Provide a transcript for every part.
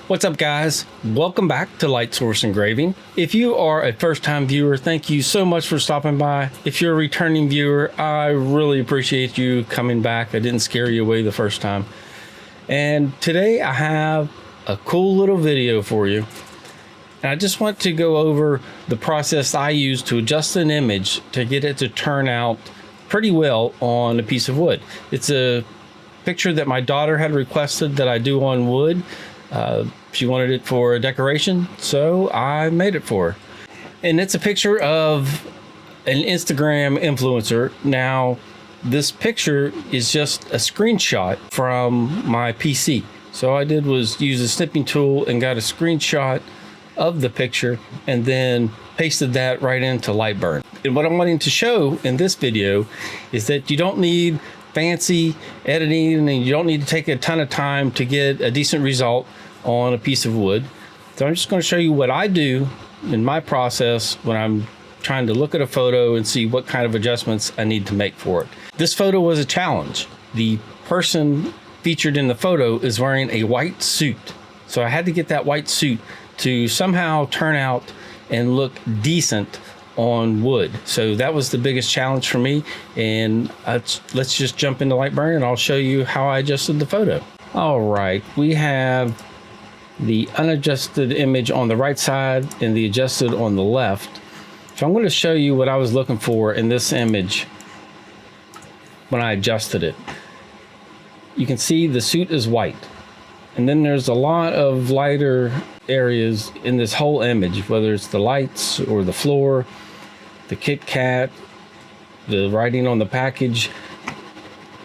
What's up, guys? Welcome back to Light Source Engraving. If you are a first-time viewer, thank you so much for stopping by. If you're a returning viewer, I really appreciate you coming back. I didn't scare you away the first time. And today I have a cool little video for you. And I just want to go over the process I use to adjust an image to get it to turn out pretty well on a piece of wood. It's a picture that my daughter had requested that I do on wood. She wanted it for a decoration, so I made it for her. And it's a picture of an Instagram influencer. Now, this picture is just a screenshot from my PC. So all I did was use a snipping tool and got a screenshot of the picture and then pasted that right into LightBurn. And what I'm wanting to show in this video is that you don't need fancy editing and you don't need to take a ton of time to get a decent result on a piece of wood. So I'm just going to show you what I do in my process when I'm trying to look at a photo and see what kind of adjustments I need to make for it. This photo was a challenge. The person featured in the photo is wearing a white suit. So I had to get that white suit to somehow turn out and look decent on wood. So that was the biggest challenge for me. And let's just jump into LightBurn and I'll show you how I adjusted the photo. All right, we have the unadjusted image on the right side and the adjusted on the left. So I'm going to show you what I was looking for in this image when I adjusted it. You can see the suit is white, and then there's a lot of lighter areas in this whole image, whether it's the lights or the floor, the Kit Kat, the writing on the package.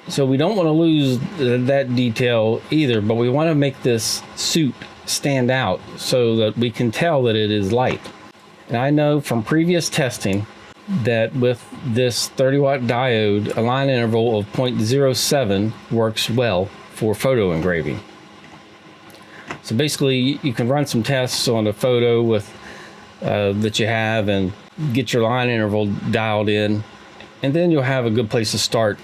So we don't want to lose that detail either, but we want to make this suit stand out so that we can tell that it is light. And I know from previous testing that with this 30 watt diode, a line interval of 0.07 works well for photo engraving. So basically you can run some tests on a photo with that you have and get your line interval dialed in, and then you'll have a good place to start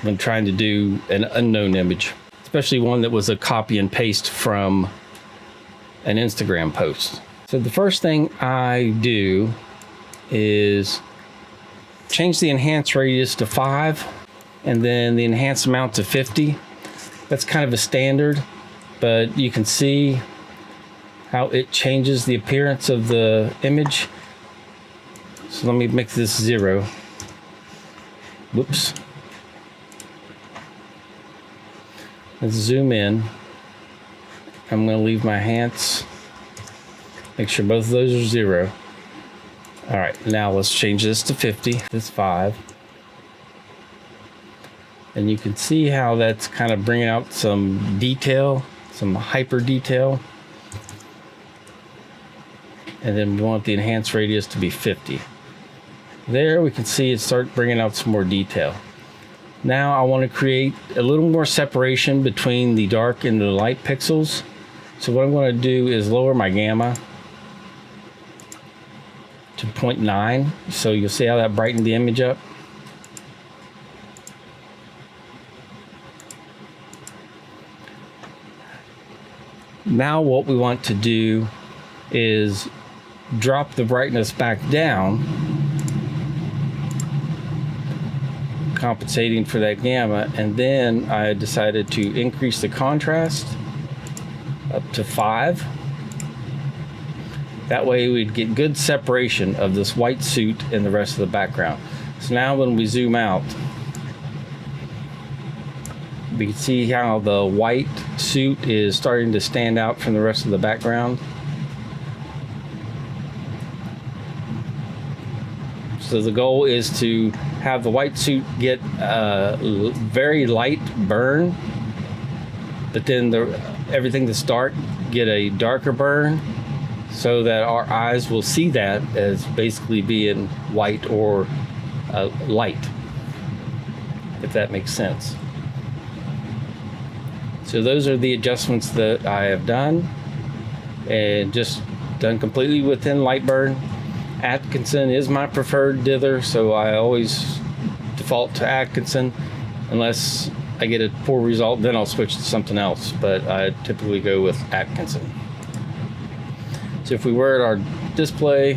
when trying to do an unknown image, especially one that was a copy and paste from an Instagram post. So the first thing I do is change the enhance radius to 5 and then the enhance amount to 50. That's kind of a standard, but you can see how it changes the appearance of the image. So let me make this 0. Whoops. Let's zoom in. I'm going to leave my hands. Make sure both of those are 0. All right, now let's change this to 50. This 5. And you can see how that's kind of bringing out some detail, some hyper detail. And then we want the enhance radius to be 50. There we can see it start bringing out some more detail. Now I want to create a little more separation between the dark and the light pixels. So what I'm going to do is lower my gamma to 0.9. So you'll see how that brightened the image up. Now what we want to do is drop the brightness back down, compensating for that gamma, and then I decided to increase the contrast up to 5. That way we'd get good separation of this white suit and the rest of the background. So now when we zoom out, we can see how the white suit is starting to stand out from the rest of the background. So the goal is to have the white suit get a very light burn, but then everything that's dark get a darker burn, so that our eyes will see that as basically being white or light, if that makes sense. So those are the adjustments that I have done, and just done completely within LightBurn. Atkinson is my preferred dither, so I always default to Atkinson unless I get a poor result, then I'll switch to something else, but I typically go with Atkinson. So if we were at our display,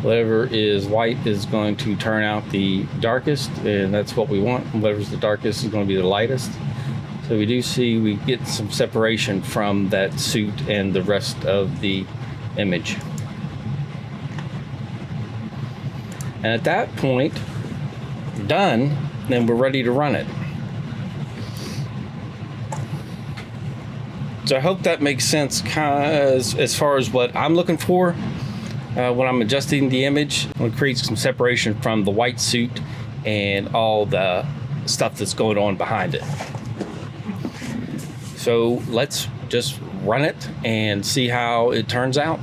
whatever is white is going to turn out the darkest, and that's what we want. And whatever's the darkest is going to be the lightest. So we do see we get some separation from that suit and the rest of the image. And at that point, done, then we're ready to run it. So I hope that makes sense as far as what I'm looking for when I'm adjusting the image. I want to create some separation from the white suit and all the stuff that's going on behind it. So let's just run it and see how it turns out.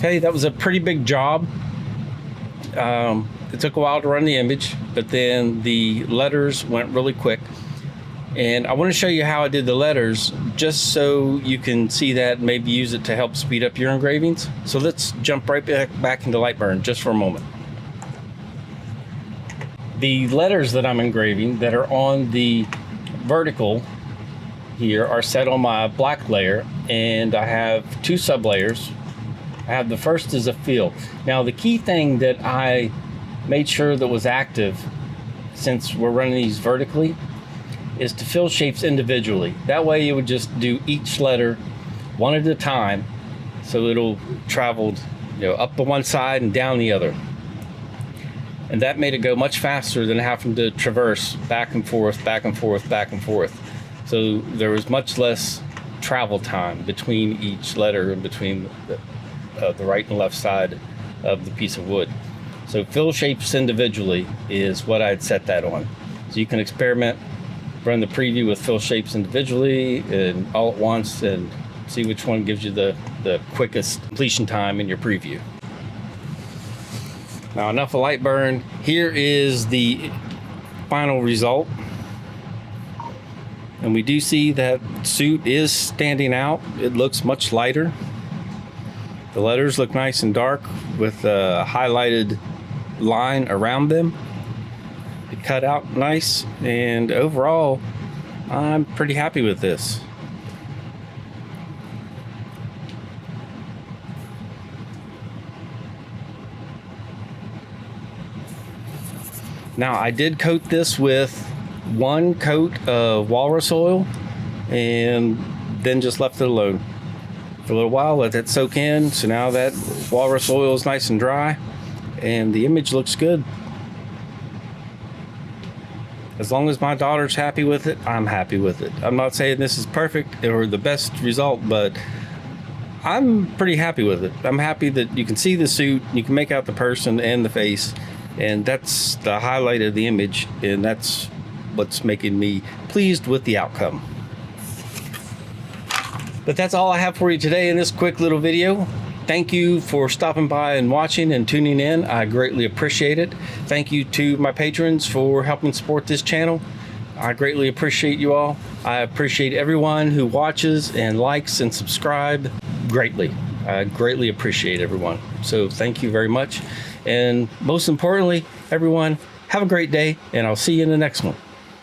Okay, that was a pretty big job. It took a while to run the image, but then the letters went really quick. And I want to show you how I did the letters, just so you can see that and maybe use it to help speed up your engravings. So let's jump right back into LightBurn just for a moment. The letters that I'm engraving that are on the vertical here are set on my black layer, and I have two sub layers. I have the first is a fill. Now the key thing that I made sure that was active, since we're running these vertically, is to fill shapes individually. That way you would just do each letter one at a time, so it'll travel, you know, up the one side and down the other. And that made it go much faster than having to traverse back and forth, back and forth, back and forth. So there was much less travel time between each letter and between the right and left side of the piece of wood. So fill shapes individually is what I'd set that on. So you can experiment, run the preview with fill shapes individually and all at once, and see which one gives you the quickest completion time in your preview. Now, enough of LightBurn. Here is the final result. And we do see that suit is standing out. It looks much lighter. The letters look nice and dark with a highlighted line around them. It cut out nice, and overall, I'm pretty happy with this. Now, I did coat this with one coat of walrus oil and then just left it alone for a little while, let that soak in. So now that walrus oil is nice and dry and the image looks good. As long as my daughter's happy with it, I'm happy with it. I'm not saying this is perfect or the best result, but I'm pretty happy with it. I'm happy that you can see the suit, you can make out the person and the face, and that's the highlight of the image, and that's what's making me pleased with the outcome. But that's all I have for you today in this quick little video. Thank you for stopping by and watching and tuning in. I greatly appreciate it. Thank you to my patrons for helping support this channel. I greatly appreciate you all. I appreciate everyone who watches and likes and subscribe greatly. I greatly appreciate everyone. So thank you very much. And most importantly, everyone, have a great day, and I'll see you in the next one.